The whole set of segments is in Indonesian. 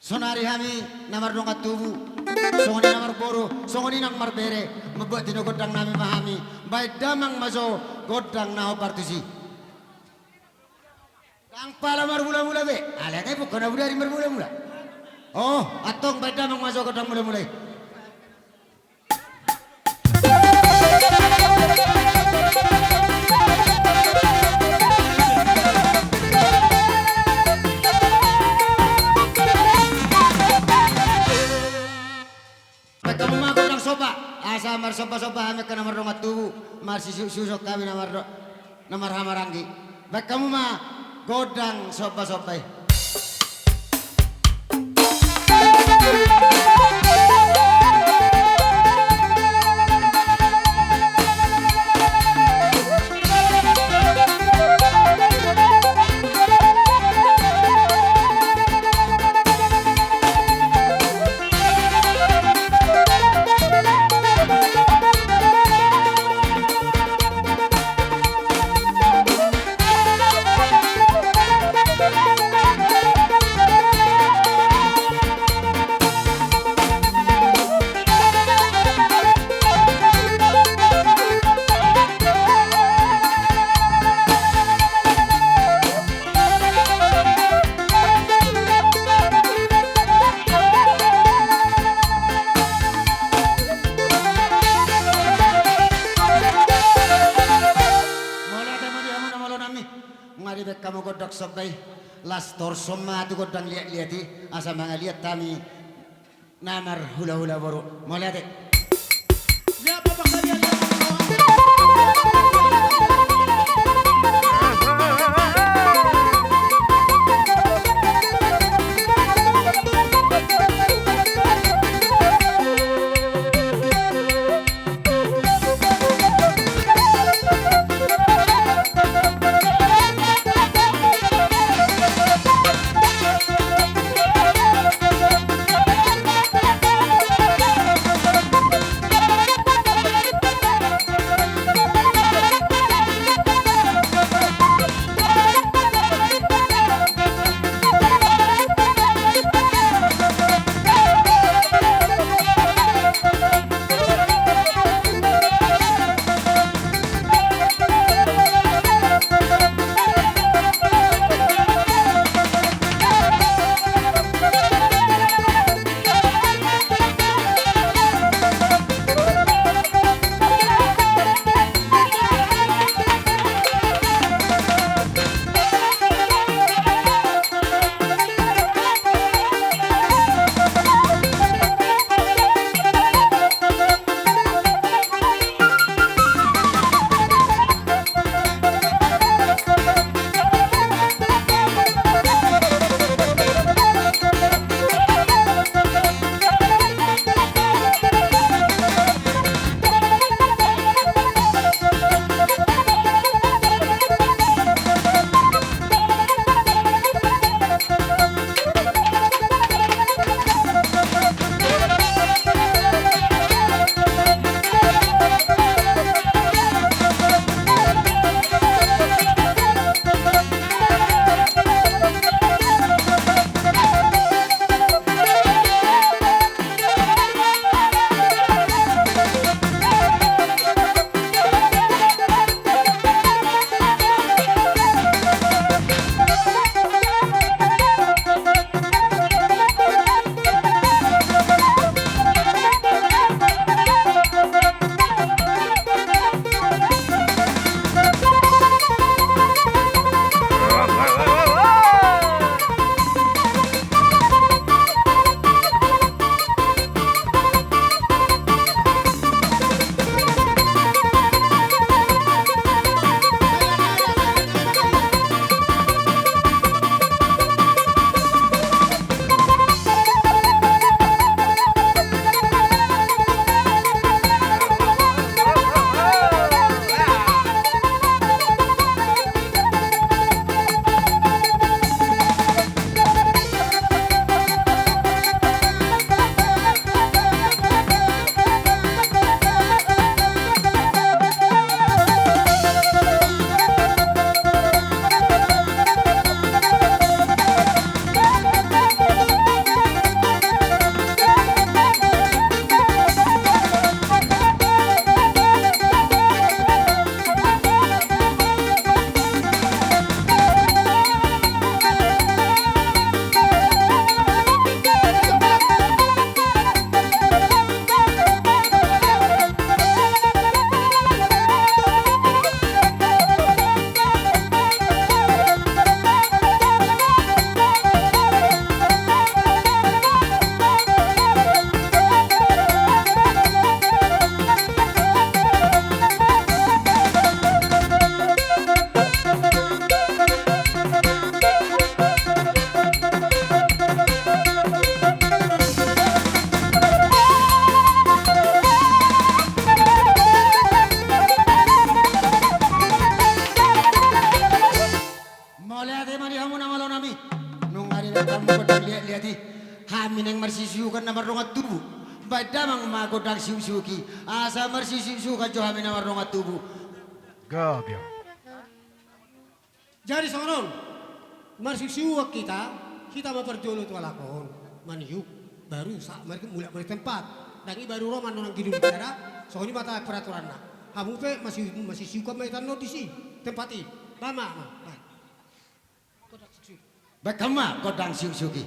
Sonari hami namar dongat tubu, songoni namar boro, songoni nang marbere, membuat dino godang nami mahami, baik damang maso godang naho partisi. Kang pala mula-mula be, ala kay bukan abu dari mula-mula. Oh, atong baik damang maso godang mula-mula. Asa mar sopa-sopa hame ka namar dongat tubu, mar susok kami namar hamarangi. Baik kamu mah godang sopa-sopa. Kamu godok sobai las torsoma tu godang lihat-lihati asa mga lihat kami namar hula-hula baru mau lihat ya bapak kalian kamu kodang lihat-lihat di hamin yang marsisiukan nama rongat tubuh. Baik damang magodang siu-siuki. Asa marsisiu kan jo hamin nama rongat tubuh. Gabia. Jadi sonon, marsisiu kita memperjolo tu alakon. Maniuk baru mereka mulai tempat. Dangi baru roman orang gidul negara. Soalnya mata peraturan nak. Kamu pe masih siukan maitan notisi tempat ini. Lama mah. Baik kamu kodang siu-siuki.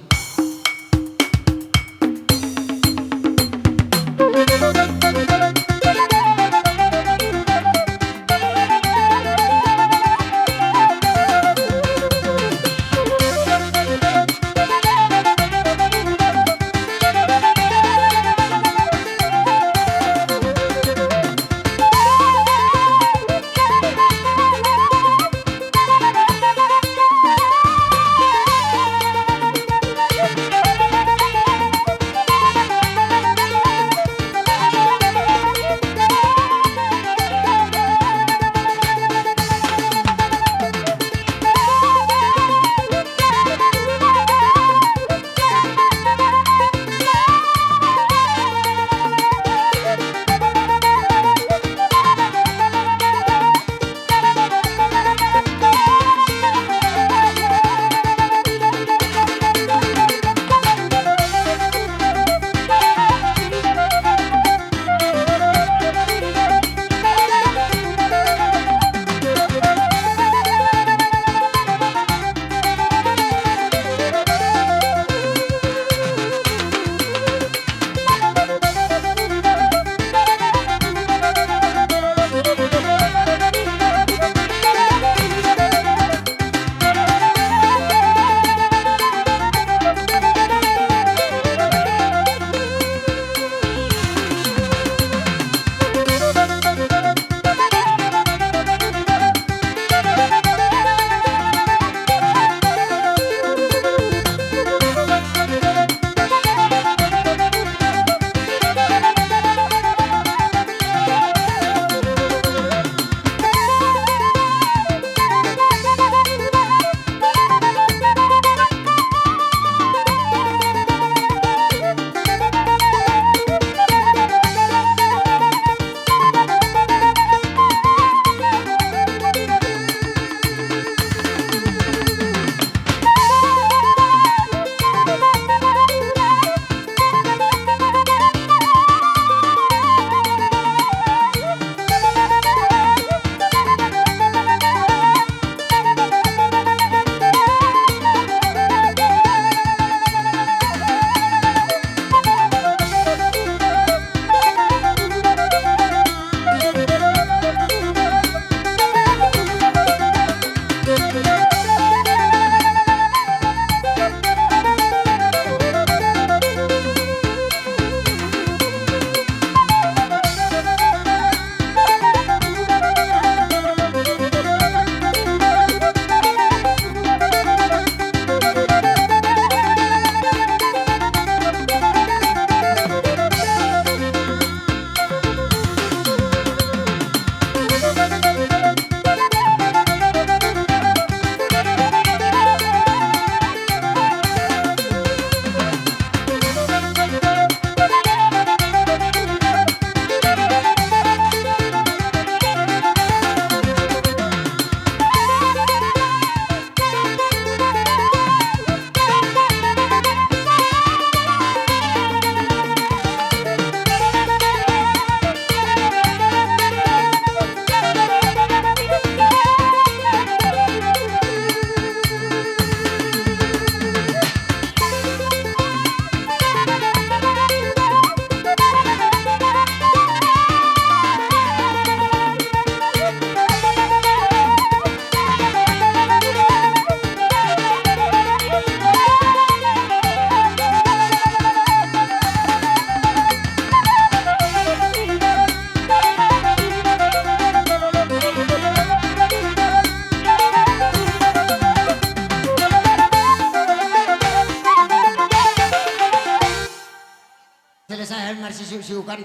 siu-siukan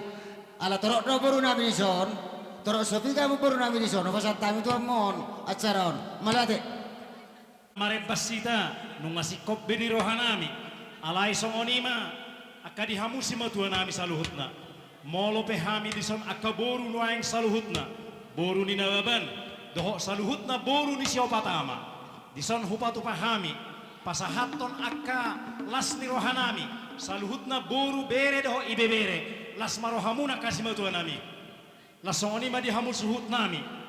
ala torok do baru nabi son torok sopi kamu baru nabi son apa satami tu amon acaron malate Marebas sita nung ngasikop bini rohanami alay songonima akadi hamusi matua nami saluhutna molo pehami dison akaboru nuaing saluhutna boru ni nababan doho saluhutna boru ni siopatama dison hupatu pahami pasahaton akka las ni rohanami saluhutna boru bere doho ibe bere las marohamuna kasih matua nami las songonima di hamus suhut nami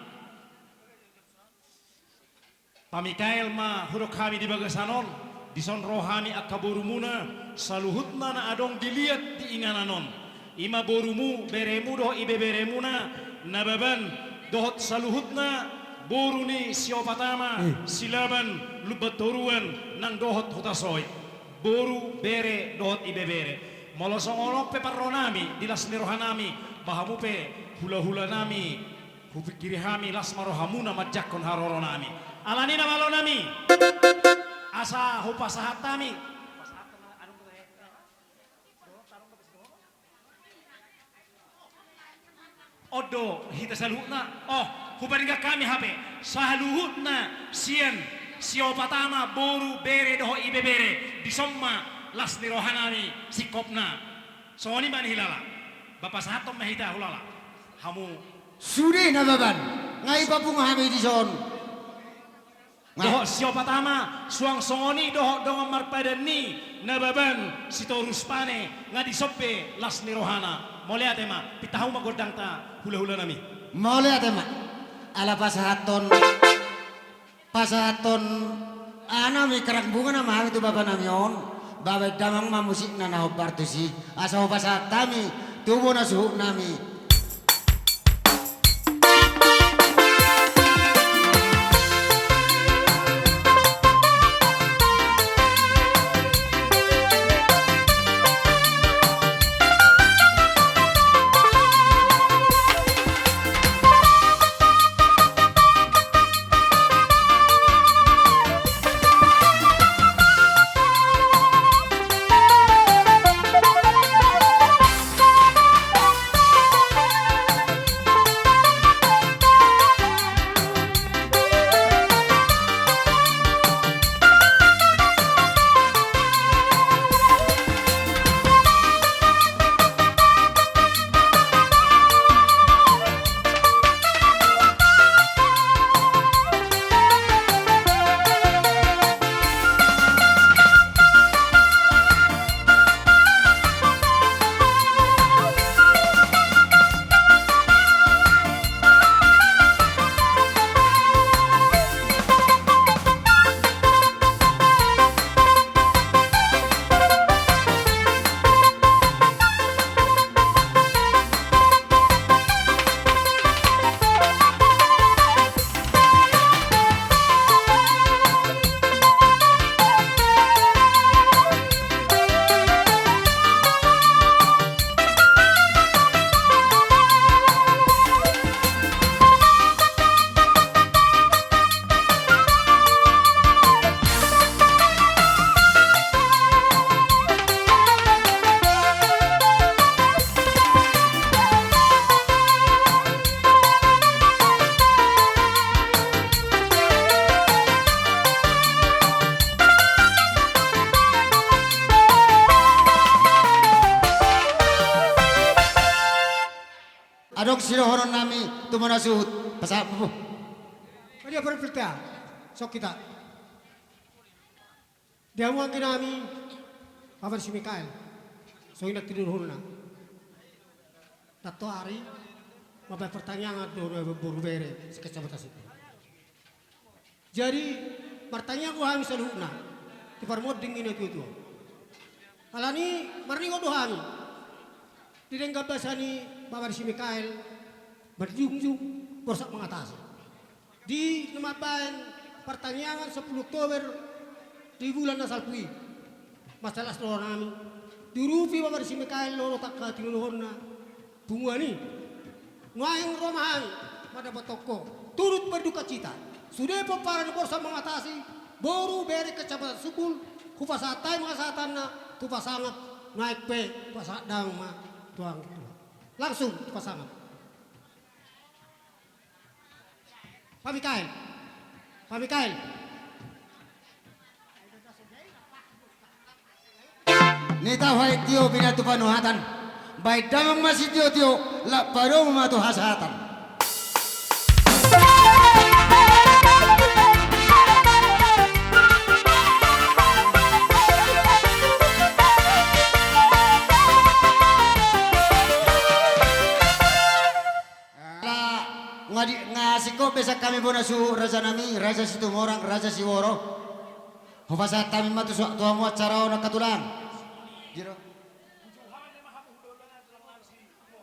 pamikael ma huruk kami di bagasanon dison rohani akaborumuna saluhutna na adong dilihat di ingananon ima borumu beremu doh ibe beremuna nababan dohot saluhutna boruni siopatama silaban lubat toruan nang dohot hutasoy boru bere dohot ibe bere molosongolok pe parronami dilas rohanami bahamupe hula-hula nami hupikiri hami las marohamuna majakon haroro nami alani na malo nami asa hupasahat nami odo hita saluhutna oh huparinga kami hape saluhutna sian siopatama boru bere doho ibe bere disomma las nirohanami sikopna sooni man hilala bapak sahatom mahita hulala hamu Sudah nababan, ngai babung kami di son. Doho siopatama suang songoni doho dongo marpadani nababan sitorus pane ngadi soppe las nirohana mole atema pitahu magodang ta hula-hula nami Mole atema, ala pasahaton, anami kerang bunga nama itu baba namion, baba damang mamusik na naho partusi, asa pasahat kami, tubuh na suhuk nami. Adok sirohoron nami tumana suhut pasal apa? Dia berpelta, sok kita. Dia mau kami, apa si Mikael, so ini tidur hulna. Tato hari, apa pertanyaan doa berbere sekecap atas itu. Jadi pertanyaan gua kami seluruhna, di permod dingin itu. Alani marni gua dohani, di dengar bahasa ni. Bapak si Mikael berjunjung bersak mengatasi. Di nemapan pertanyaan 10 Oktober di bulan Nasalpui. Masalah seluruh nami. Dirupi Bapak si Mikael lolo tak katinuhonna bunga ni. Ngayang romahan pada toko turut berduka cita. Sudah peparan borsa mengatasi boru beri kecamatan Sukul kupasatai mengasatanna kupasangat naik pe pasadang ma tuang. Langsung pasangan. Pak Mikael, Nita hoy tio binatu panuhatan. Baik damang masih tio la baru mematu hasatan. Ngasih ko besok kami bona su raja nami raja Situmorang raja Siworo. Hufasa kami matu tua muat cara ona katulang. Jiro.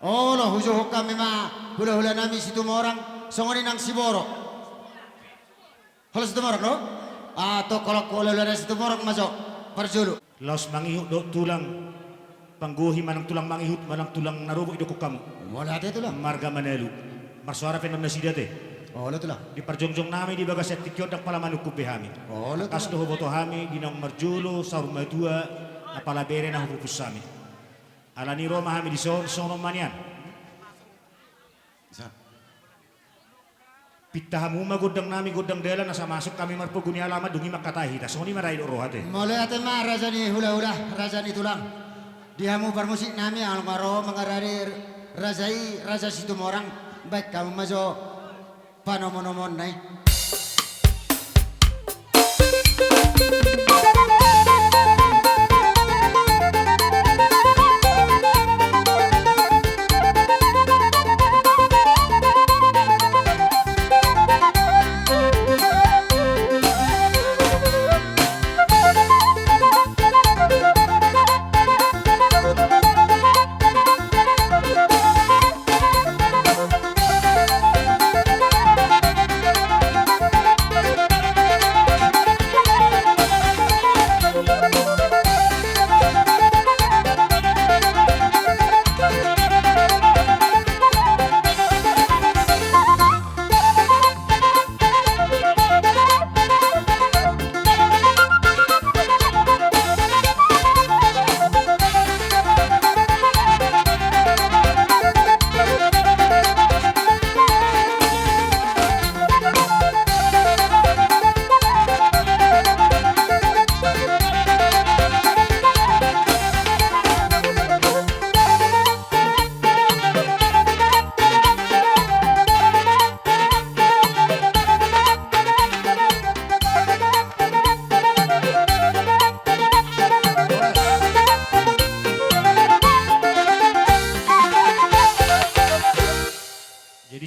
Oh lo hujo kami ma hula nami Situmorang songoni nang Siworo. Halo Situmorang no? Atau kalau hula Situmorang masuk perjulu. Los mangihut do tulang pangguhi manang tulang mangihut manang tulang narubo ido ko kamu. Wala ate tulang. Marga Manelu. Marsuara penon nasidate. Oh lo tulang. Di perjongjong nami di bagas etikyot ang palaman ukupe hami. Oh lo Kas tulang. doho boto hami dinang marjulo saruma dua apala bere na hupupus sami. Alani Roma hami di sono manian. Pitahamu magodang nami godang dela nasa masuk kami marpuguni alamat dungi makatahi ta soni marai do rohate. Mulai ate ma raja ni hula raja ni tulang. Dihamu permusik nami almaro mengarari raja Situmorang. Baik kamu majo panomonomon nai.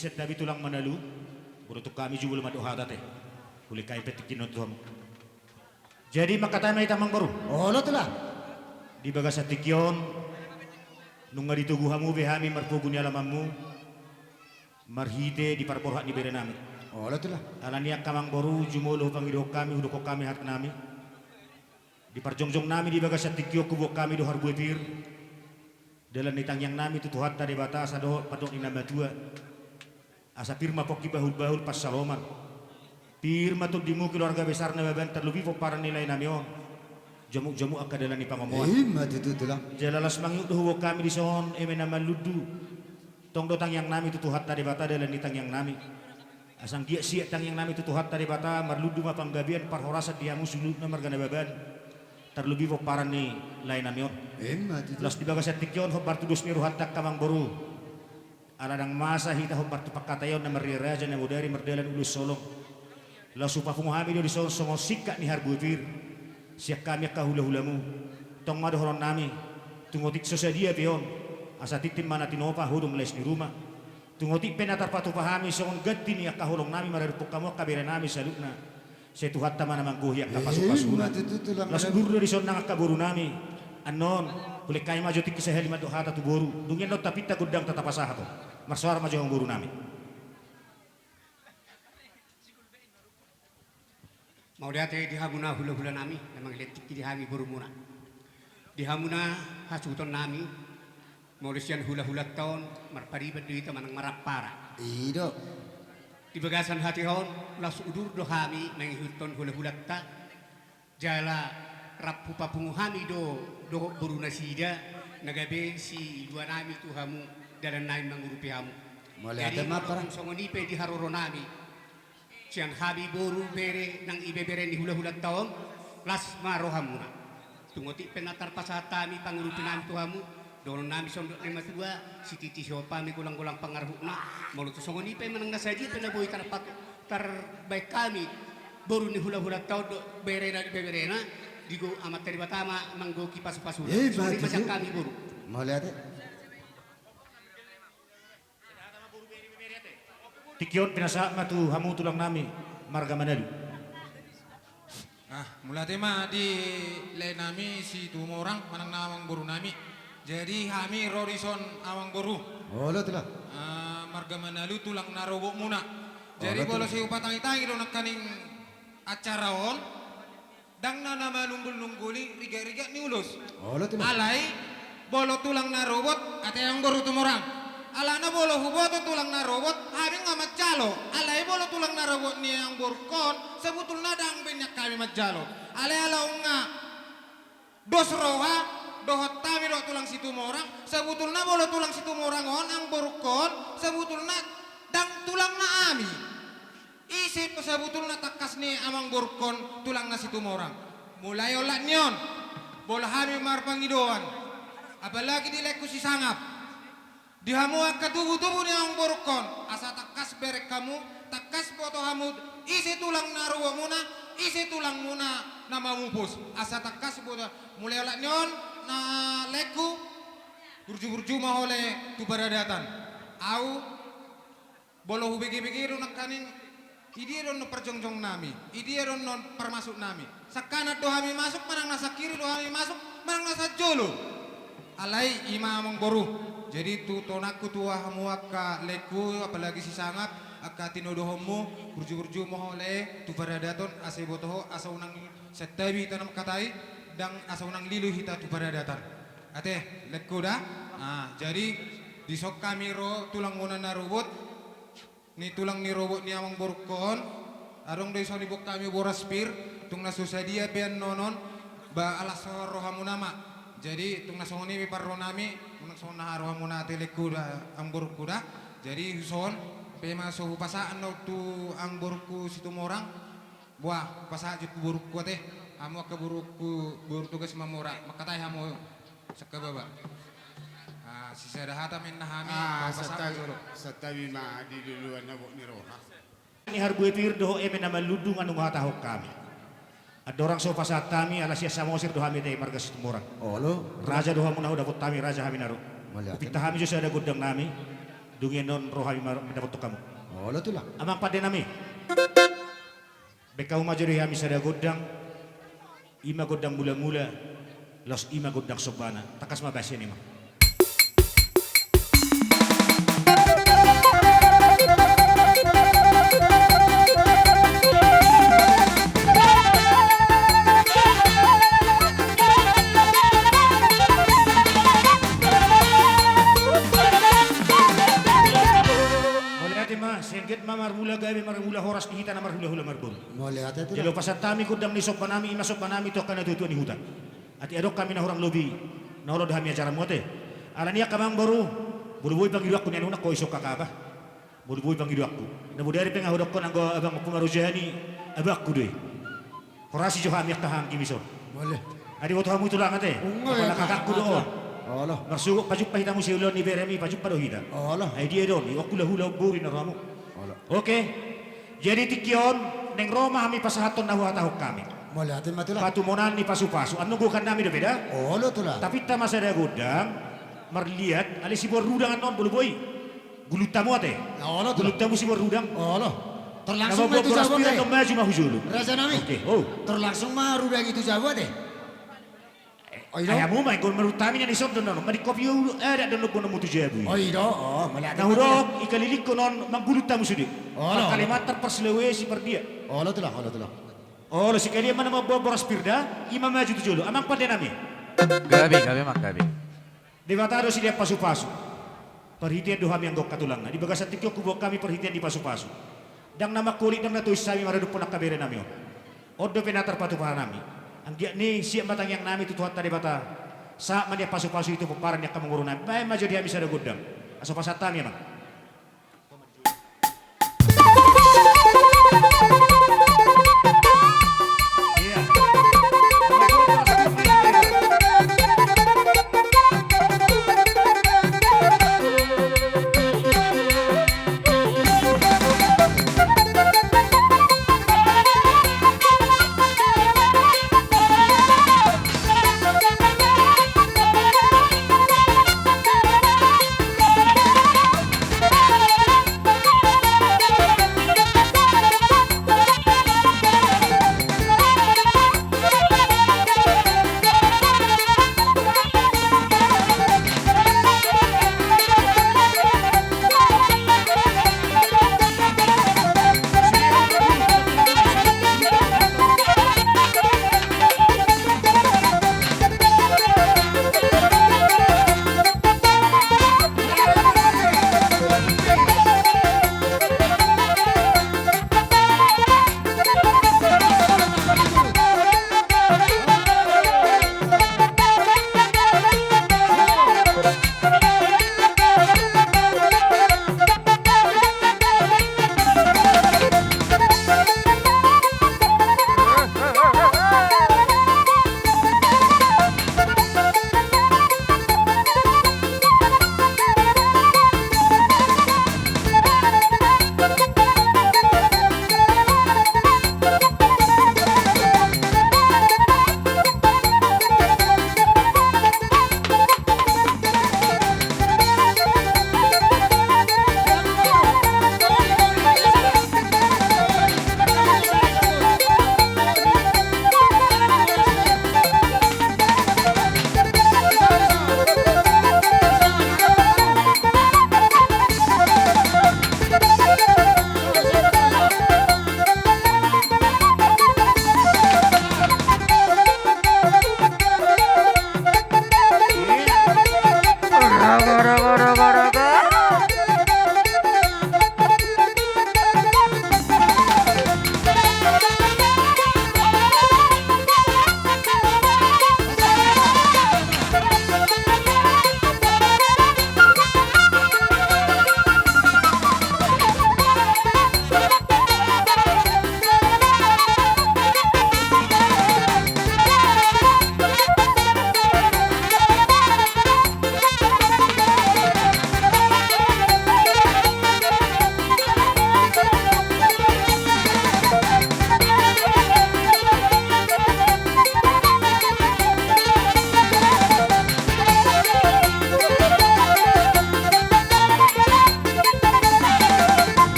Set dabi tulang Manalu, berutuk kami juga belum ada hadat Huli kai petik kinot tuam. Jadi makata may tamang baru. Oh lo tulang. Di bagas atikyon, nung nga ditugu hamu behami marpugun alamamu, marhite di parporhat ni bere nami. Oh lo tulang. Alaniak kamang baru jumulo pangidok kami hudok kami hat nami. Di parjongjong nami di bagas atikyo kubok kami do harbuetir. Dalam nitang yang nami tutuhat tadi batas ado padok ni nama tua. Asa firma poki bahul pas saloman. Firma tu dimu keluarga besar na baban terlebih po para nilai namion. Jamu akadalan ni pangomoan. Mati tu tulang. Jalalas mangyut huwo kami di son eme nama ludu. Tong dotang yang nami tutuhat tadi bata dalam nitang yang nami. Asang dia siak tang yang nami tutuhat tadi bata marludu mapanggabian parhorasat diamu sulut na margana baban. Terlebih po para ni lain namion. Mati tu. Las di bagas etikyon ho bartudus ni ruhatak kamang boru. Aladang masa hita ho bartupak katayon na mariraja na mudari mardalan ulus solong. Lasu papunguhami do di son songo sikak ni harbuetir. Siak kami kahula-hulamu. Tong madohoron nami. Tungotik sosadia pion. Asa titim mana tinopa hudum les ni rumah. Tungotik penatar patu pahami songon ganti ni akahulong nami mararupok kamu kabira nami salukna. Setuhat taman namang guhi akapasuk-pasuna. Mati tu tulang. Las duro di son nang akaburu nami. Anon, boleh kaya maju tiki seheli madu hata tu boru. Dungin lo tapita gudang tatapasah to. Marsuara maju ang buru nami. Mau dati di hamuna hula-hula nami, memang letik di hami buru muna. Di hamuna hasuton nami, mau disian hula-hula tahun, marparibat duit manang marapara. Ido. Di bagasan hati hon, las udur do hami menghuton hula-hula ta, jala rapu papungu hami do buru nasida, nagabe si dua nami tu hamu dalam nami mengurupi hamu. Mulai Jadi ada mapara. songonipe di haroro nami. Siang habi boru bere nang ibe bere ni hula-hula tahun las marohamuna. Tungoti penatar pasatami panguru pinantuhamu. Dono nami sondok ni matua si titi siopa mi kulang-kulang pangarhuna. Maluto songoni pe manang nasaji penaboy karapat terbaik kami. Baru ni hula-hula tau do berena di beberena. Digo amat dari batama manggo kipas-pasu. Songoni macam kami buru. Mau lihat ya? Tikiot pinasa matu hamu tulang nami marga Manado. Mula tema di le nami si tumorang manang nawang boru nami. Jadi kami Rorison awang boru. Oh, lo tuh lah. Marga Manado tulang narobok muna. Jadi kalau si upatang-itangi do nakaning acara on dang na nama nunggul-nungguli riga-riga ni ulus. Oh, lo tuh lah. Alai bolo tulang narobot ate yang boru tumorang. Alana bolo huboto tulang narobot kami ngamat jalo. Alai bolo tulang narobot ni yang borkon sebetulnya dang banyak kami majalo. Alai alau nga dos roha dohot tami do tulang situ morang sebetulnya bolo tulang situ morang on ang borkon sebetulnya dang tulang na ami. Isi to sebetulnya takas ni amang borkon tulang na situ morang. Mulai olat nyon bola kami marpangidoan. Apalagi di leku si sangap. Dihamu katubu-tubu ni ang borokon asa takas berek kamu takas foto hamud isi tulang naruwa muna isi tulang muna nama mupus asa takas foto mulai olak nyon na leku burju-burju mahole tu baradatan au bolo hubigi-bigi nak kaning idi ron no perjongjong nami idi ron non permasuk nami sakana do hami masuk manang nasa kiri do hami masuk manang nasa jolo alai ima among boru. Jadi tu tonaku tua hamuaka leku apalagi si sangap aka tinodohomu burju-burju mohole tu baradaton ase botoho asa unang setabi tanam katai dang asa unang lilu hita tu baradatan. Ate leku dah. Jadi di sok kami ro tulang muna na robot ni tulang ni robot ni amang borkon arong doi soni bok kami boraspir tung nasusadia pian nonon ba alas rohamu nama. Jadi tung nasoni mi parro nami son na harwa muna telekuda ang burkuda jadi son pema so pasaan no tu ang burku situ morang buah pasa jut burku teh amo ke burku tugas mamora makatay hamo sakababa si sadahata min nahami satawi ma di duluan na ni roha Ni harbuetir doho eme nama ludung anu mahatahok kami. Ada orang sofa saat kami ala sia samosir doha mi teh marga situ morang. Oh, lo. Raja doha munah dapat kami raja kami naru. Malihat. Pita kami juga ada godang nami. Dungin non roh kami mendapat kamu. Oh, lo tuh lah. Amang pada nami. Bekau maju deh kami sada godang. Ima godang mula-mula. Los ima godang sobana. Takas mabasya ni mah. Sengket mamar mula gawe mar mula horas di hita na mar hula-hula marbon. Mau lihat itu Jalo lah. pasatami kudang ni sopanami ima sopanami to kana tutu ni hutan. Ati adok kami na horang lobi. Na horo dahami acara mote. Ala niya kamang baru. Buru-buru panggil aku ni anu nak ko isok kakaba. Buru-buru panggil aku. Na budari penga hodok ko nang go abang pumarujani abak ku deui. Horasi jo hami tahang kimison. Boleh. Adi woto hamu tulang ate. Apa kakakku do. Oh, lo. Masuk pajuk pahitamu si ulon ni beremi pajuk pado hita. Oh, lo. Ai dia don, aku hula buri na ramu. Oh, lo. Oke, jadi tikion neng Roma kami pasahaton na huatahok kami. Mau lihatin mati lah. Patumonan ni pasu-pasu, anu bukan nami do beda. Oh, lo tuh lah. Tapi ta masa ada godang, marliat, ali si bor rudang anon bulu boy. Gulut tamu ate. Oh, lo tuh. Gulut tamu si bor rudang. Oh, lo. Terlangsung Nama itu bor jawab aspiran deh. to maju mah hujulu. Raja nami. Oke, oh. Terlangsung mah rudang itu jawab deh. Oh, iya. Ayamu mah ikon merutami nya ni sob dono, mari kopi ada dono kono mutu jabu. Oh, iya. Oh, melihat. Nah hurok ikalilik konon manggulut tamu sudi. Oh, lo. Kalimat terperselewe si perdia. Oh, lo tuh lah. Oh, lo tuh lah. Oh, lo sekali mana mau bor aspirda, imam maju tu jolo. Amang pada nami. Gabi mak gabi. Devatado si dia pasu-pasu. Perhitian doha yang gok katulang. Di bagasan tikyo kubo kami perhitian di pasu-pasu. Dang nama kulit dang natuis sami maradu ponak kabere nami. Odo penatar patu para nami. Ang dia ni siap matang yang nami tutuhat tadi bata. Saat mania pasu-pasu itu peparan yang kamu ngurun nami. Baik maju dia bisa ada gudang. Aso pasatan ya, Mang. Iya.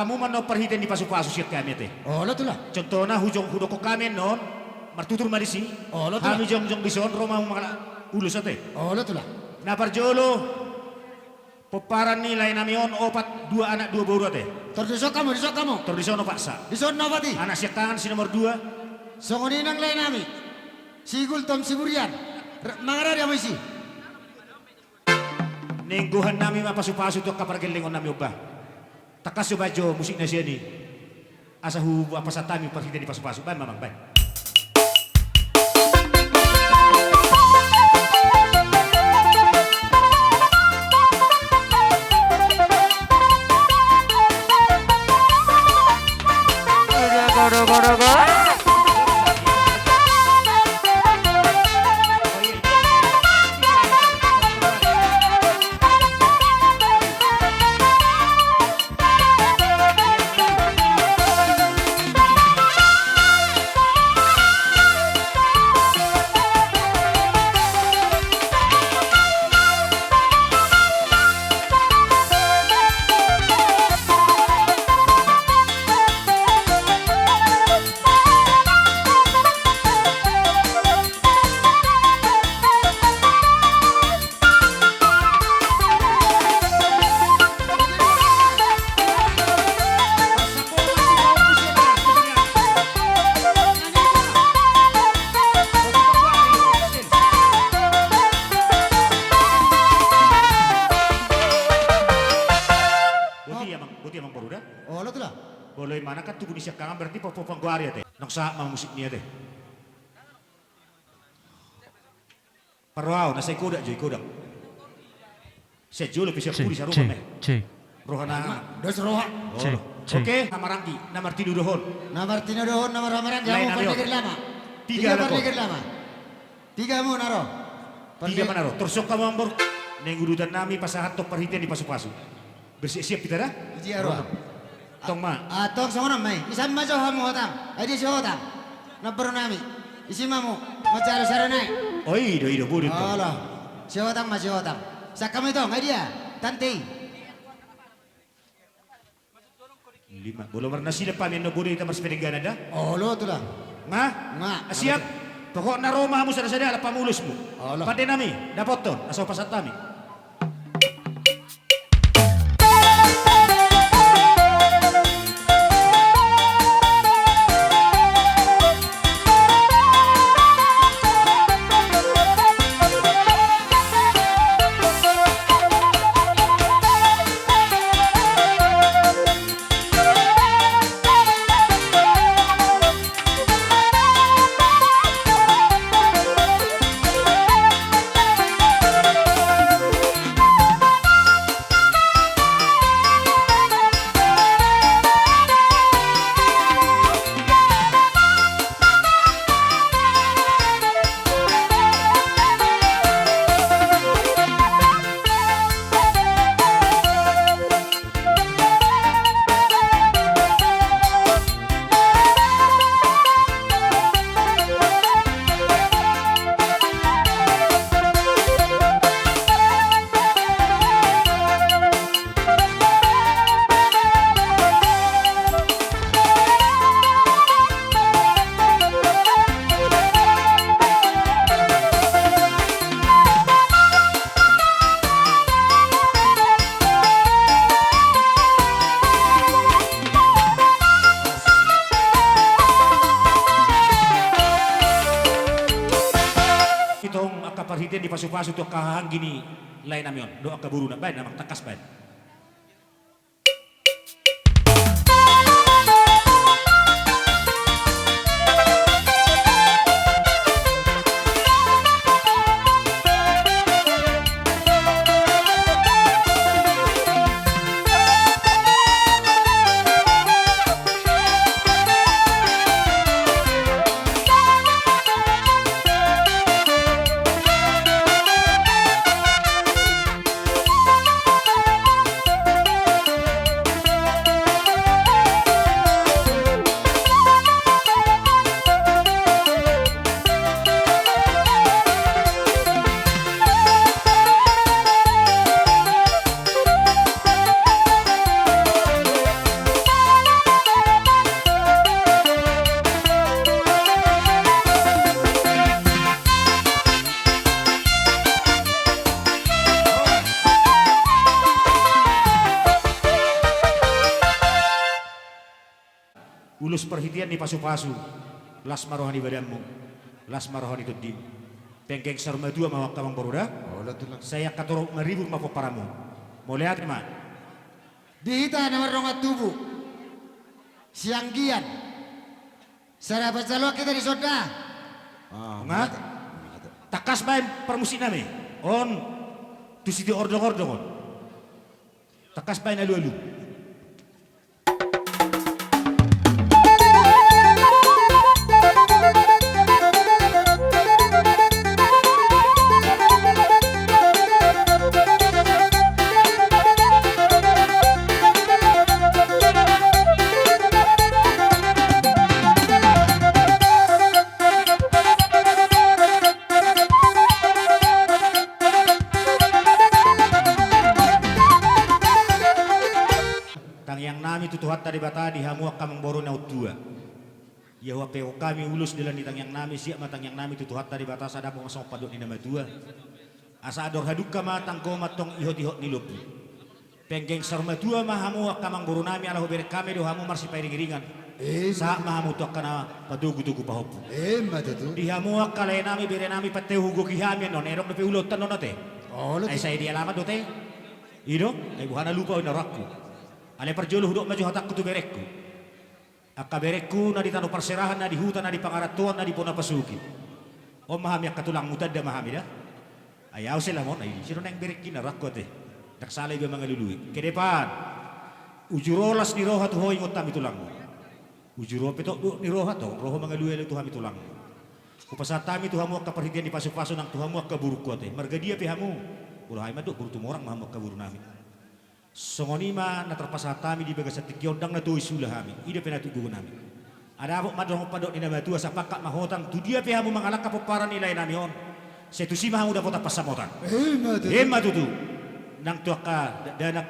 pamuman no perhiten di pasu-pasu siat kami teh. Oh, lo tulah. Contohnya hujung hudoko kami non martutur marisi. Oh, lo tulah. Kami jong bison Roma mga ulus ate. Oh, lo tulah. Na parjolo peparan nilai namion opat dua anak dua baru ate. Terdusok kamu, disok kamu. Terdisono paksa. Disok nabati. Anak siat tangan si nomor 2. Songoni nang lain nami. Sigul Tom Siburian. Mangara dia misi. Nengguhan nami mapasu-pasu to kapargelingon nami ubah. Takas bajo musik na siya ni. Asa hubu apa sa tami perhiten di pasu-pasu. Ban mamang ban. Buti emang baru dah. Oh, lo tulah. Boleh mana kan tubuh siap kangen berarti popopong gua teh. Naksa sama musik niya teh. Parwao nasa ikoda jo ikoda. Sejulo bisa puri sa rumah meh. Cek. Rohana. Dos roha. Cek. Cek. Oke, Amarangki, nomor 3 dohon. Nomor Tino Dohon, nomor Ramaran. Lain Jamu ayo. pernikir lama. 3 na ko. pernikir lama. 3 mo naro. 3 manaro. Tursok ka mambor. Nengudutan nami pasahat to perhitian di pasu-pasu. Bersiap-siap kita dah. Iji aro. Tong ma. Atong songono mai. Isam majo hamu hotang. Adi si hotang. Nabaro nami. Isi mamu. Macaro saranai. Oi, do budut to. Allah. Si hotang ma si hotang. Sakam itu ngai dia. Tante. 5. Belum pernah sila pamin no budut kita bersepedegana dah. Oh, lo tulah. Nga? Nga. Siap. Pokok na Roma mo sada-sada ala pamulus mo. Allah. Pade nami, dapat to. Asaw pasat nami. Itong akaparhitian di pasu-pasu to kahang gini lain namion. Doa kaburu na baik namang takas baik. ulus perhitian di pasu-pasu, las marohani badanmu, las marohani tuddim. Pengkeng sarma dua mawak kamang baruda, Ola tulang. saya katorok ngeribu mapo paramu. Mau lihat ma? Dihita na marongat tubuh. Sianggian. Sarapat salwa kita di soda. Nga? Takas bayan permusik nami. On, tu siti ordong-ordong on. Takas bayan alu-alu. Tutuhat tadi bata di hamuak kamang boro na utua. Ya peo kami ulus dilan ditang yang nami siap matang yang nami tutuhat tadi bata sada po ngasong padok ni nama tua. Asa ador hadukka matang ko matong ihot-ihot ni lupu. Penggeng sarma tua mahamuak kamang boro nami ala hubere kami do hamu marsi pairing-iringan. Sa mahamu to kana padugu-dugu pahopu. Matutu. Di hamuak kalay nami bere nami pateu hugo kihami non erok na peulot tanon te. Ola Ay saya di alamat do te. Ido ay buhana lupa o narakku. Ale perjolo hudok maju hatakku tu berekku. Akka berekku na di tanu perserahan na di hutan na di pangaratuan na di pona pasuki. O mahami akka tulang mutad da mahami da. Ayaw sila mo na sino nang berekki na rakko te. Naksalay ba mga lului. Kedepan. Ujurolas ni roha tu hoy ngot tami tulang mo. Ujuro pito ni roha to roho mga lului tu hami tulang mo. Kupasat tami tu hamu akka perhitian di pasu-pasu nang tu hamu akka buruk ko te. Marga dia pe hamu. Ulah ay maduk buru tumorang mahamu akka buru nami. Songonima na terpasatami di bagas tikyondang na tuwi sulah kami. Ida penatugu nami. Ada apa madong padok ni nama tua sapakat mahotang tu dia pihamu mangalak kapoparan nilai nami on. Setusi mahamu dapat apa samotan. Hema tutu. Nang tu akka danak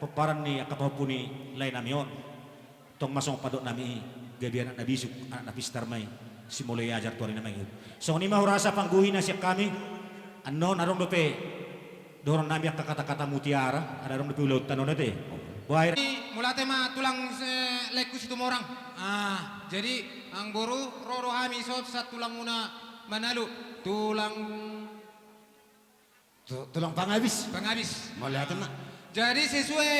peparan ni akka pahupuni nilai nami on. Tong masong padok nami gabian anak nabisuk anak napistarmay simulai ajar tuari namay. Songonima urasa pangguhin na siya kami. Ano narong dope dorong nami akka kata-kata mutiara ada orang depi ulau tanon nate. Buair Mulate ma tulang leku situ morang. Jadi ang boru roro hami sot sa tulang muna manalu tulang Tulang pangabis. penghabis. Mau lihat mak. Jadi sesuai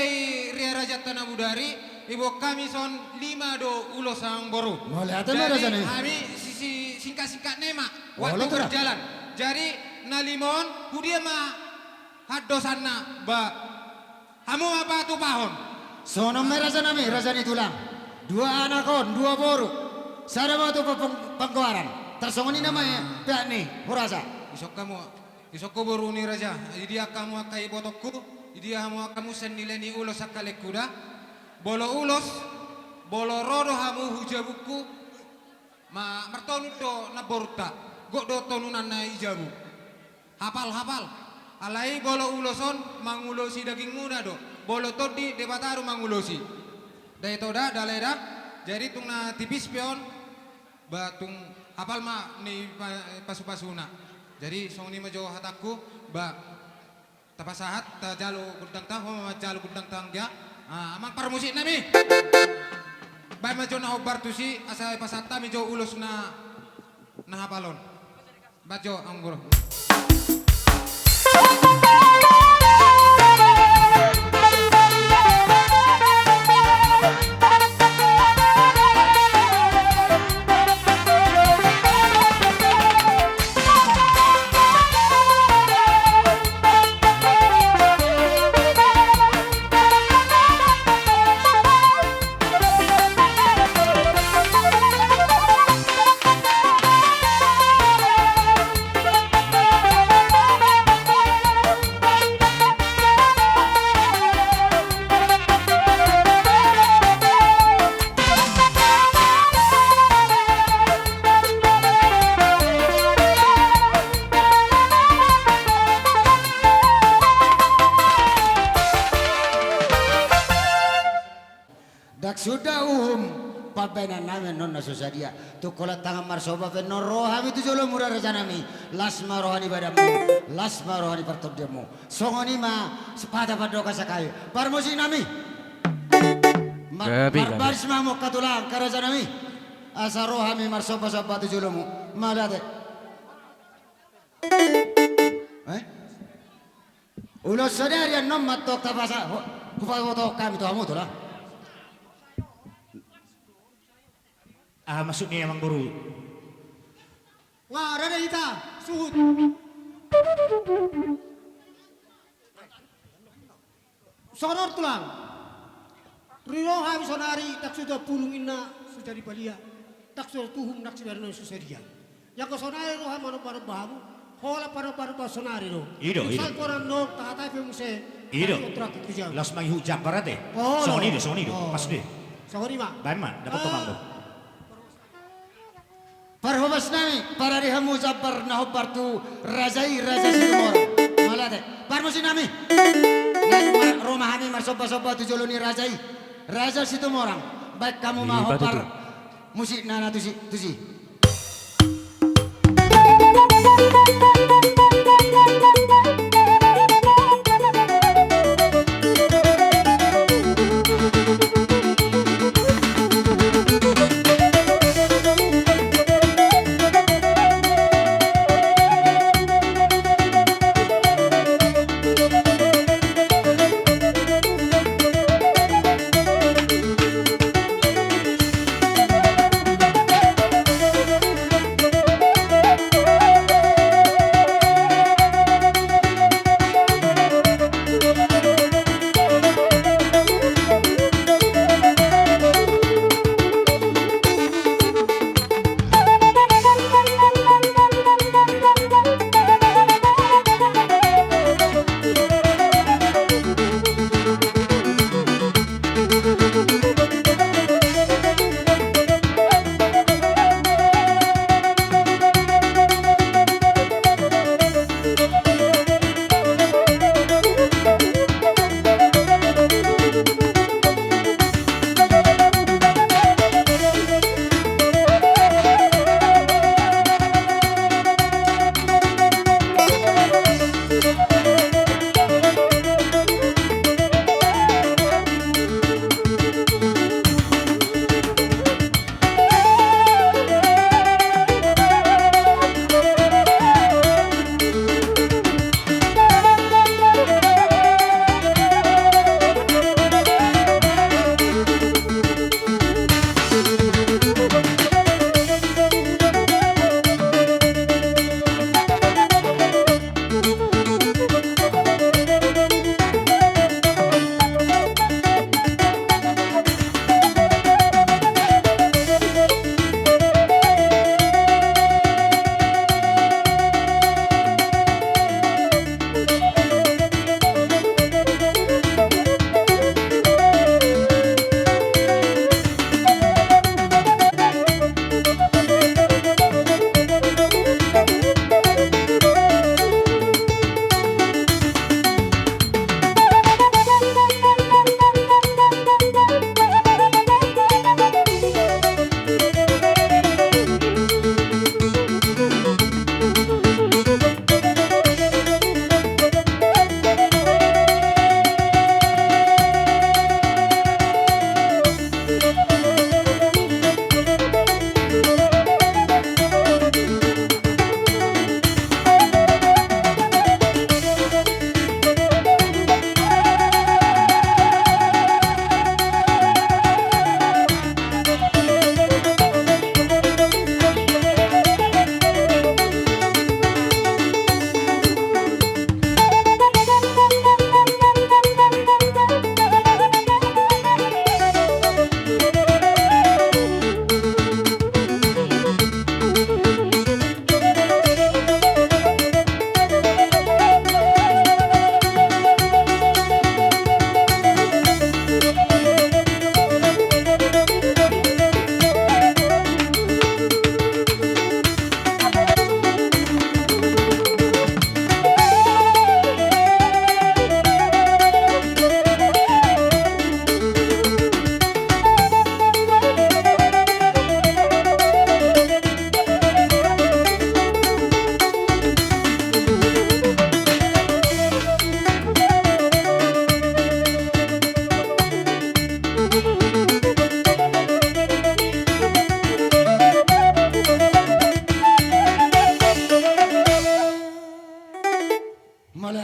Ria Raja Tanah Budari, ibu kami son 5 do ulos ang boru. Mau lihat mak Jadi rasanya. kami sisi singkat-singkat nema Oh, waktu lo kira? berjalan. Jadi nalimon kudia ma haddosanna ba hamu apa tu pahon. Sono merasa nami rasanya tulang. 2 anakon, 2 boru. Sada mau tu pengkuaran. Tersongoni namanya pihak ni. Hurasa. Isok ko boru ni raja. Idi kamu akai botokku. Idi hamu kamu senilai ni ulos akale kuda. Bolo ulos, bolo rodo hamu hujabuku. Ma mertonu do na boruta. Gok do tonunan na ijabu. Hafal. Alai bolo uloson mangulosi daging muda do. Bolo todi debataru mangulosi. Dai toda daleda. Jadi tung na tipis pion. Batung hafal ma ni pasu-pasuna. Jadi songni majo hataku ba tapasahat ta jalu kudang tang ma jalu kudang tang dia. Amang parmusik nami. Ba majo na obar tusi asa pasata mi jo ulos na hafalon. Bajo anggoro. Dak sudah pabenan namen non nasusadia. Tu kolat tangan marsoba pen non rohami tu jolo murah rejanami. Lasma rohani badamu, lasma rohani partobdemu. Songoni ma sepada padoka sakai. Parmusi nami. Gabi, gabi. Marbaris mamuk katulang kerajaan kami. Asa rohami marsopa-sopa tujulumu. Malate. Ulo sadari an nom matok tapasa. Kupawoto kami to amu to lah. Masuk ni emang guru. Nga, rada ita, suhut. Sonor tulang. Rino habis sonari tak sudah pulungin na sudah dibalia. Tak sudah tuhum nak sebenarnya susedia. Yang ke sonari roha mano bahamu. Hola paro sonari ro. Ido. Misal koran no tatai pemuse. Ido. Kontrak kerja. Las mai hujak parate. Oh, Soni no. do. Oh. Pas deh. Sorry mak. Baik man, dapat tomang do. Parhobas nami para rihamu jabar na hobartu razai raja situmor. Malate. Parmusi nami. Nang romahani marsopa-sopa tujuluni razai. Raja situmorang. Baik kamu mau Libat hopar itu. musik nana tusi.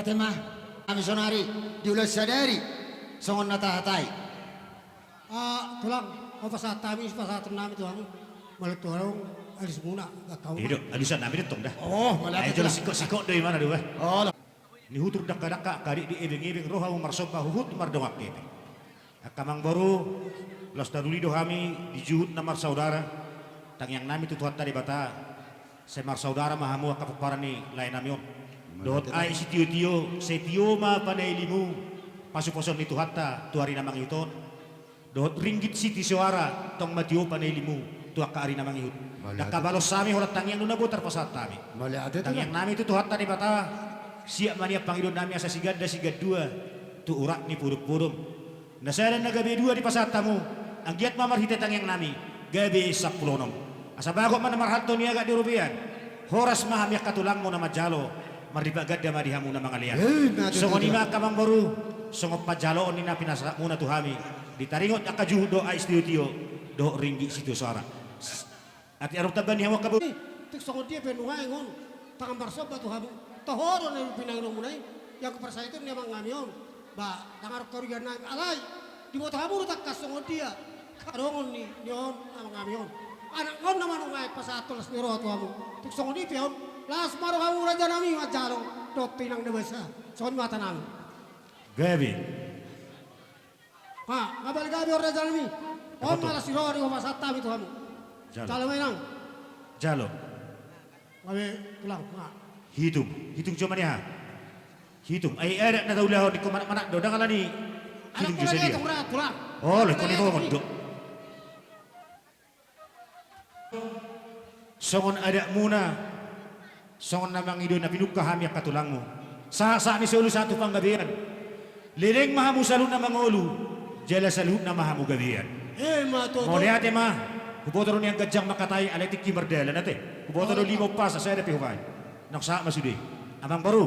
tema kami sonari diulas sadari songon natahatai. Tulang, pasat kami, pasat nami tuang, malah tuang alis muna, kau. Hidup, alusan namin itong dah. Oh, Ayo malapit jelas lah. sikok-sikok dari mana dua? Oh, Ni hutur daka-daka kari di ebeng-ebeng roha umarsob huhut mardongak kebe. Akamang baru los daruli dohami dijuhut namar saudara. Tang yang nami tutuhat tadi bata. Semar saudara mahamu akapuparan ni lain namion. Dot ai si tio-tio setio ma panai limu. Pasu-pason ni tuhatta tuari namang iton. Dot ringgit si suara tong matio panai limu. Tuak ka ari namang ihut. Dakabalos sami horat tang yang nuna botar pasat tami. malapit Tang yang nami itu tuhat tadi bata. Siap mania pangidon nami asa sigad dua. Tu urak ni puruk-purum. Nasaran na gabi dua di pasat tamu. Ang giat mamar hitetang yang nami. Gabi 10 nom. Asa bago man marhanto niya agad di rupian. Horas mahamiak katulang mo na majalo. Maribagad da madihamu na mga liyan. Songon ima kamang baru. Songop pajaloon ni na pinasa muna tuhami. Ditaringot akajuh do ais tiyo-tiyo. Do ringgi situ suara. Ati arong taban ni hawak kabu. Tik songod dia penuhay ngon, tangan barsob batu habu. Tahoro na pinangirong munay. Yang kepersa itu niya mga ngamiyon. Ba, tangar korigan na alay. Di mo tahabu tak kasongod dia. Karongon ni niyon ang ngamiyon. Anak ngon naman ungay pasatulas ni roto habu. Tik songod dia piyon. Las maro habu raja nami majalo. Dot pinang debasa. Songod mata nami. Gabi. Ha, ngabal gabi or raja nami. Om malas si roho di pasat tami tu habu. Jalo. Jalo mainang. Jalo. Kami tulang. Ha. Hitung cuma ni ha. Hitung. Ay ada na daw di kumanak-manak do dangala ni. Anak Hitung ko jusa lagi dia. itong rat, tulang. Oh, lekon ito mondo. Songon ada muna. Songon namang ido na pinukah kami ang katulang mo. Sa ni solo satu panggabihan. Liling mahamu salud na mangolu. Jala salud na mahamu gabihan. Matuto. Mo ate ma. Kuboto ron yang gajang makatay aletik kimardela nate. Kuboto ron limo pa sa sada pihuman. Naksa masudi. Amang baru.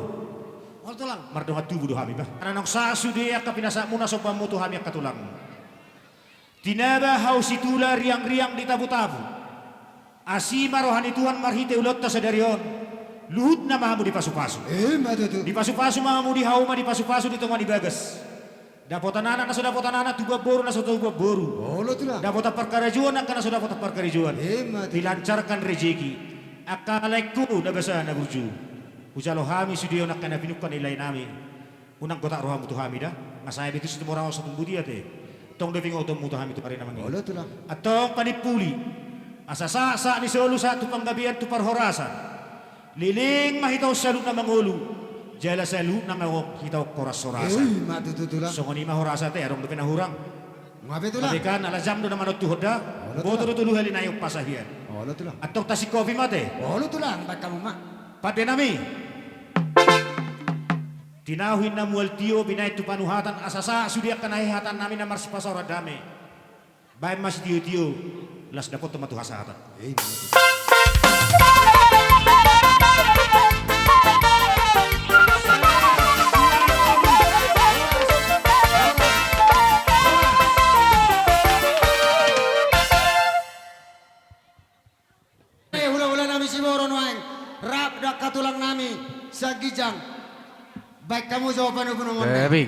Wala tulang. Mardongat tubo do hami ba? Ana nang sa sudi ka pinasa muna so pamuto hami ang katulang. Tinaba haw situla riang-riang di tabu-tabu. Asima rohani Tuhan marhite ulot ta sa darion. Luhut na mahamu di pasu-pasu. matutu. Di pasu-pasu mahamu di hauma di pasu-pasu di tongan di bagas. Dapotan anak na so dapotan anak tuba boru na so tuba boru. Oh, lo tulang. Dapat perkarajuan akan sudah dapat perkarajuan. Matutu. Dilancarkan rezeki. Akalaiku na basa na burju. Ujalo hami sudiyo nak kana pinukan nilai nami. Unang kota rohamu tu hami dah. Masaya itu situ morang sa tumbudi ate. Tong deving auto mu tu hami tu pare namang. Oh, lo tulang. Atong panipuli. Asa sa ni solo sa tu panggabian tu parhorasan. Liling mahitaw salut na mangulu. Jala salut na mawok hitaw koras sorasan. Matutu tulang. So ngani mahorasa te arong depen hurang. Ngabe tulang. Kabikan alajam do naman tuhod da. Boto do tuluhali na yung pasahiyan. Oh, lo tulang. Atong tasik coffee mate. Oh, lo tulang. Baik kamu mak. Pate nami. Tinahuin na mual tiyo binay tu panuhatan asasa sudia kanahihatan namin na marsipasora dami. Bay mas tiyo-tiyo. Las dapat tumatuhasatan. Matutu. Hula-hula nami si Boro Noeng. Rap dak katulang nami sa Gijang. Baik kamu jawaban aku nomor. Gabi.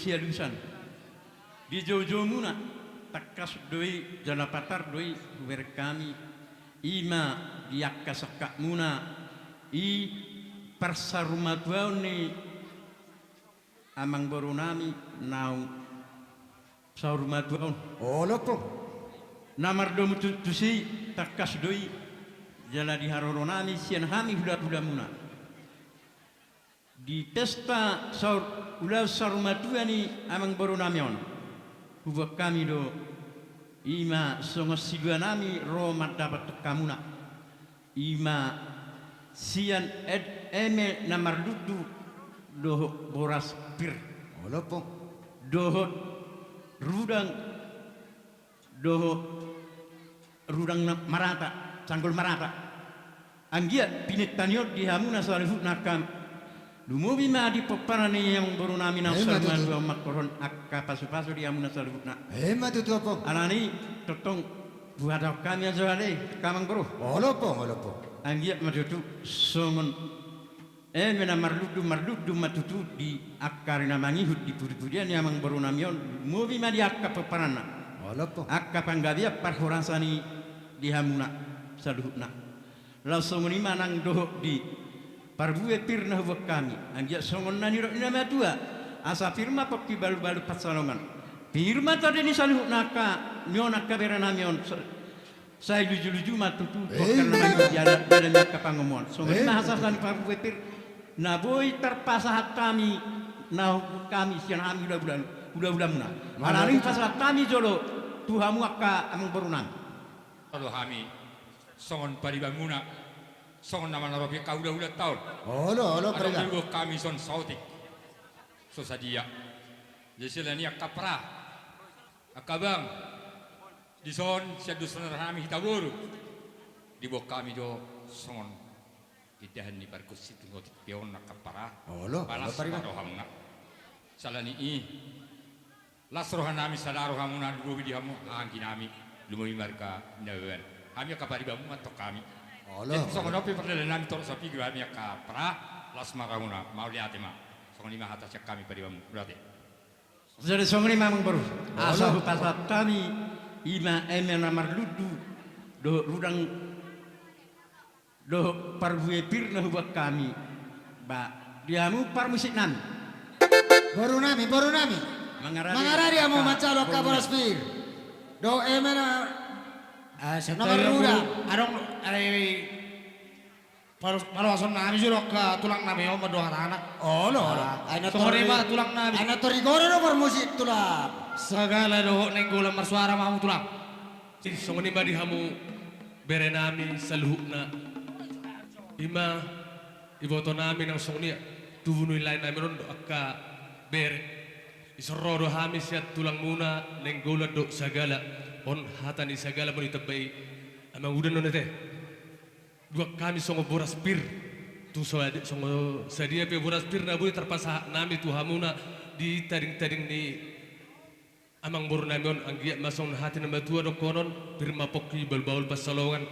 sialusan. Di jojo muna takas doi jalapatar doi berkami ima diakka sakak muna i persarumatuau ni amang borunami nau sarumatuau Olo po. namar domu tusi takas doi jala di haroronami sian hami hula muna di pesta saur ulau sarumatuau ni amang borunami on hubak kami do ima songos siduanami roma dapat kamuna ima sian eme namar dudu doh boras pir Olo po. doh rudang marata sanggol marata anggia pinetaniot di hamuna salihut nakam Lumubi ma di poparani yang baru nami nang sarman dua makoron akka pasu-pasu di hamuna salihut nak Hema tutu po. anani totong buat kami aja ale kamang bro Olo po. anggia madutu songon mena marludu matutu di akarina mangihut di puri-purian yang baru namion mubi ma di akka poparana Olo po. akka panggabia parhorasani di hamuna saluhutna langsung ni manang doh di parbue pirna huwak kami anjak songon nani ro nama tua asa firma pokki balu-balu patsalongan firma tadi ni saluhutna ka nyon akka berana nyon saya luju-luju matutu karena nang jalan ka pangomon songon ni hasasani parbue pir na boy terpasahat kami na kami sian kami udah muna malaring pasahat kami jolo tuhamu akka amang berunan Kalau kami songon paribanguna songon nama narobi kau udah tahun Olo ada perga. minggu kami son sautik so sadia jadi ni akapra akabang di son siadu sonar kami kita buru di bawah kami do songon kita ni barkus situ ngotik pion akapra Olo balas perga. pada hamuna salani lasrohan nami sadaro hamuna dulu di hamu angin nami lumui marka nawan kami kaparibamu atau kami Olo. songon opi perdana nami tor sapi kami kapra las maramuna mau lihat ma songon lima atas kami paribamu berarti jadi songon ni mamang baru asal pasahat kami ima emena marludu do rudang do parbue pirna huwak kami ba diamu parmusik nami Baru nami. Mangarari amo macalo kabaras pir. Do emena nomor ruda. Adong ay Parawason nami juro ka tulang nami o maduha anak. Olo. Ana Sore ma tulang nami. Ana torigoro no musik tulang. Segala doho ning gula marsuara mamu tulang. Songoni ba di hamu bere nami saluhukna ima iboto nami nang songoni tubunui lain nami rondo akka bere isororo hami siat tulang muna neng gola do sagala on hatani sagala mo itabai ama udan nonete dua kami songo boras pir tu songo sadia pe boras pir na bui terpasa nami tu hamuna di taring-taring ni amang bor nami on anggia masong hati nama tua do konon pirma pokki bal-baul pasalongan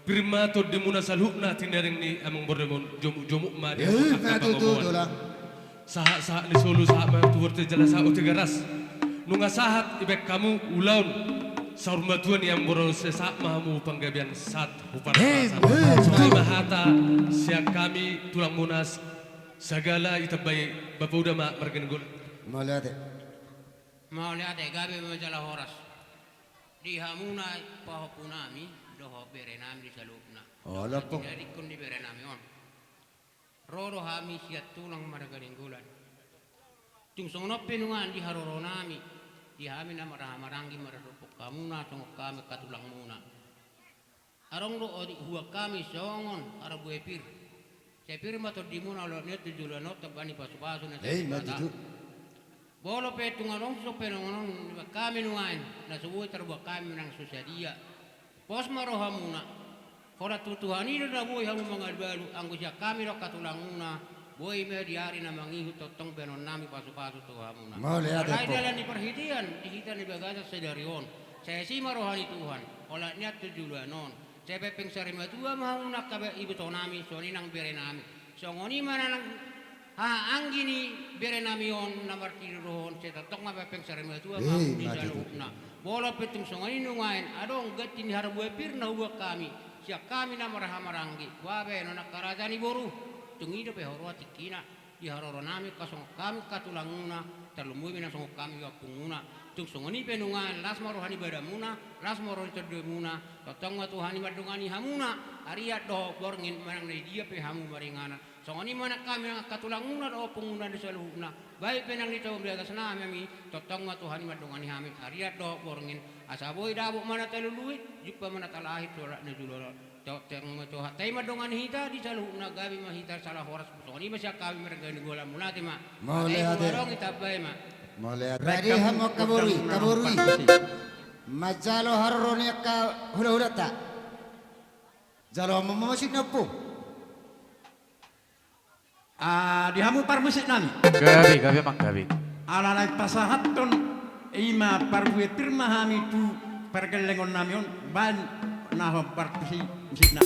pirma to demuna salhukna tinaring ni amang bor nami jomu ma di Tutu tulang. saha ni solo saha ma tuwarte jala saha o tigaras nunga sahat ibek kamu ulaun saurmatuan yang boro sesak mahamu panggabian sat hupan rasa mahata siang kami tulang munas sagala itabai bapauda ma margenggul Mau lihat. Mau lihat gabi majalah horas. Di hamuna pahopunami doho berenami di salupna. Olo po. Jadi kun di berenami on. Roro hami siat tulang marganinggulan. Tung songono penungan di haroronami. Di hami na maranggi mararupok kamuna songok kami katulang muna. Arong do odi huwa kami songon arabu epir. Sepir mato di muna lo net di julanot tabani pasu-pasu na Matutu. Bolo pe tunganong so penongon kami nuain na subuh terbuat kami nang susadia. Pos marohamuna. Kora tutuhani na boy hamu mangadbalu angusya kami ro katulanguna. Boy me diari na mangihu totong penon nami pasu-pasu tuhamuna. Mau lihat Alai po. dalan di perhitian dihita ni bagasa sedarion. Saya si marohani Tuhan. Olah niat tujulanon. Saya pepeng sarima tua mahuna kabe ibu tonami soni nang berenami. Songoni mana nang ang gini bere namion namar tiruhon seta tok ma pepeng sarema tua Eh, ma di mati tu. jalukna bola petung songani nungain adong gatin harabu pirna uwa kami sia kami namar hamarangi wabe nona karajani boru tungido pe horwati kina di haroro nami kasong kami katulanguna terlumui bina song kami wapunguna tung songani penungan las marohani badamuna las marohani terdemuna totong tuhani badungani hamuna ariat do borngin manang nei dia pe hamu maringana songani mana kami yang katulanguna do punguna di saluhuna baik penang di tawam di atas nami totong tuhani badungani hamit ariat do borngin asaboy dabo mana telului juppa mana talahit sorak ne julolo teng to hatay madongan hita di saluhuna gabi mahita salah horas songani masya kami mereka ni gola mulati ma Mulai Ay, ate. warong itabay ma Mulai ready hamo kaburui. Majalo haroroni ka hula-hula ta. Jalo mamasik na po. Di hamu parmusik nami. Gabi mak gabi. Alalai pasahaton ima parbuet pirma hami tu pergelengon namion ban naho parpusi musikna.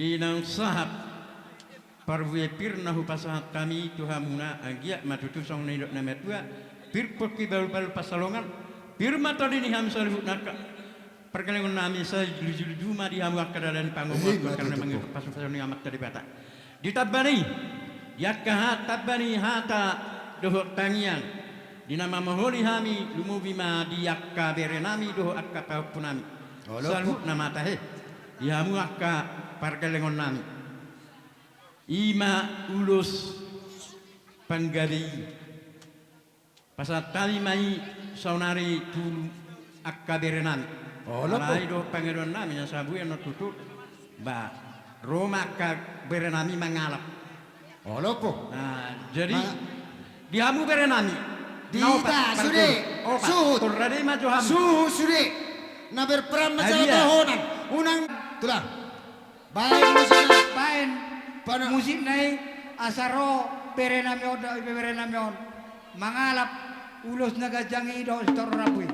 di nang sahab parvue pirna hu pasahat kami tuhamuna agia matutu song nidok nama tua pir poki balu pasalongan pir mata dini ham salu naka perkelengan nami saya julu juma di hamu akadalan pangomot karena manggil pasu-pasu ni amat tadi bata ditabani yakah tabani hata dohok tangian di nama maholi hami lumu bima di yakka berenami dohok akka paupunami salu nama tahe di hamu akka perkelengan nami ima ulus panggali pasat kami mai saunari tu akka berenami Alai do pangeran nami yang sabu yang tutut ba Roma ka berenami mengalap. Oh lopo. Nah, jadi dihamu berenami. Dita sude. Suhut. Turade maju hamu. Sude. Na berperan masalah tahunan. Unang tulah. Baik musiknya. Pain. Musik naik asaro berenami oda berenami on. Mangalap ulus nagajangi do stor rapui.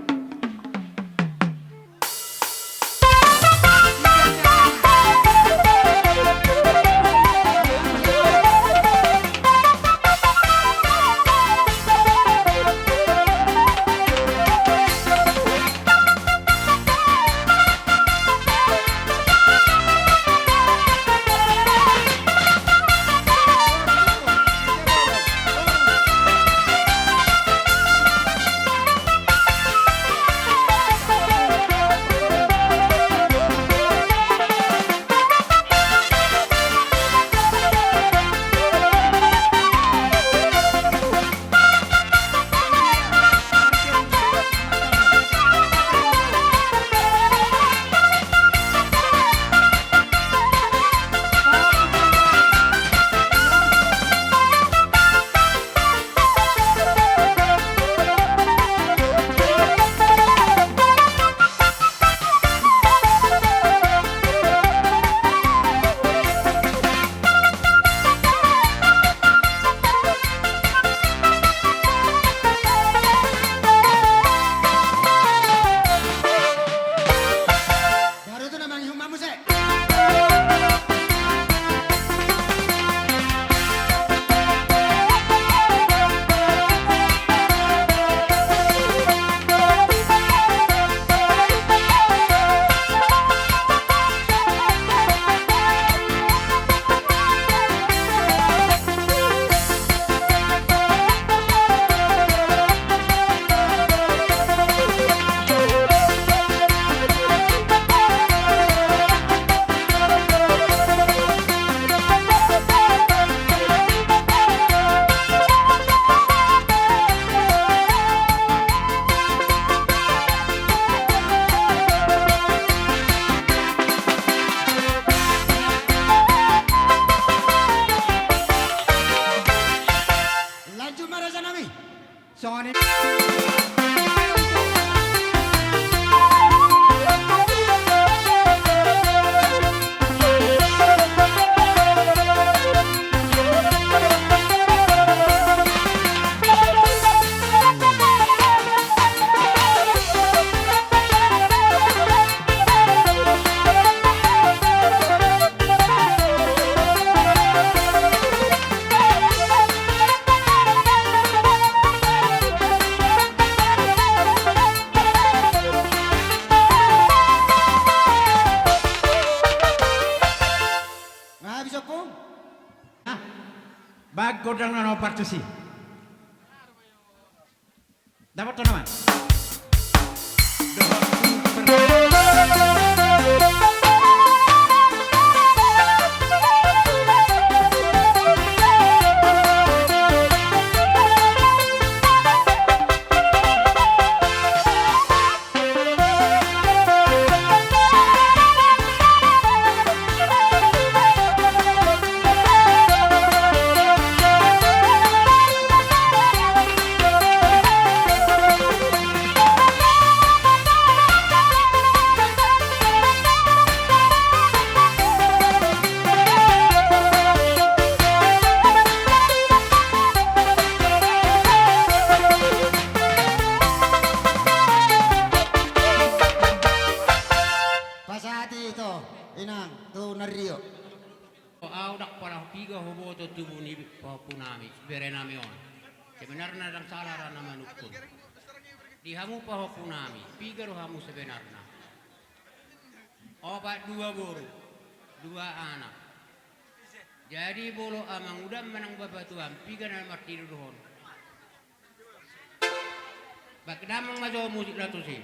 Godang nano partisi. Dapat tanaman. songoni papunami berenami on. Sebenarnya dan salah rana manukun. Di hamu papunami, pigaro hamu sebenarnya. Obat dua boru, dua anak. Jadi bolo amang udah menang babatuan, pigana marti duhon. Bakdamang majo musik ratu sih.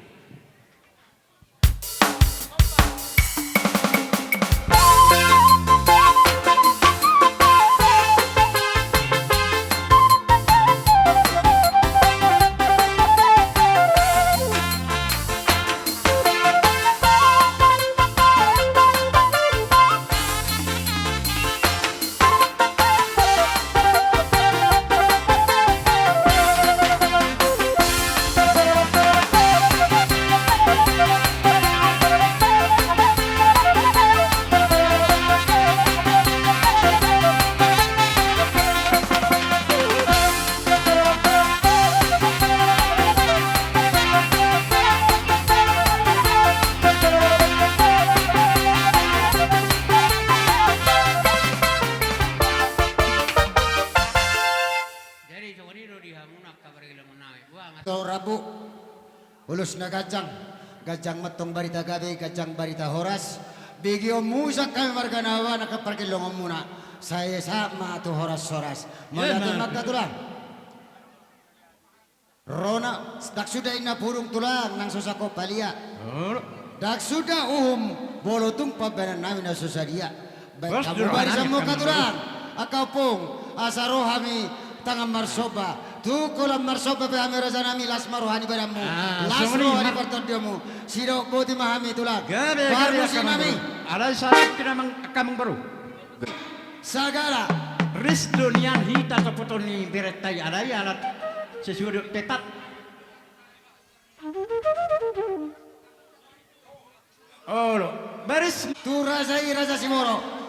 Tau Rabu, ulus na gajang, gajang matong barita gabi, gajang barita horas. Bigyo musak kami marganawa nakaparkilongan muna. Saya sama tu horas-horas. Malatun magkatulang. Rona, dak sudah ina purung tulang nang susako palia. Dak sudah bolotung pabanan namin na susadia. Baik kamu barisan mo katulang. Akaw pong asarohami tangan marsoba. Tu kolam marsoba pe amira zanami las marohani baramu. Las rohani pertodiomu. Siro boti mahami tulang. Baru sinami. Ada saat kita kamang baru. Sagala. Risto niyan hita sa puto ni beretay aday alat sesuatu tetat. Oh, baris Tu raza Simoro.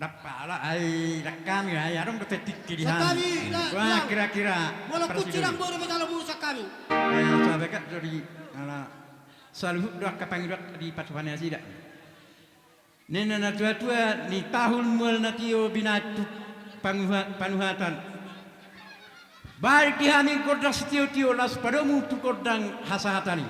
Dapala ay kami ay arong betetik di Sakami, Wah kira-kira Wala kucirang boro betalo busak kami. sabe ka dari ala saluhut doa kapangidak di patuannya sida. Nena na tua-tua ni tahun mul natio binatu panuhatan. Baik di kami kodang setio-tio las padamu tu kodang hasahatani.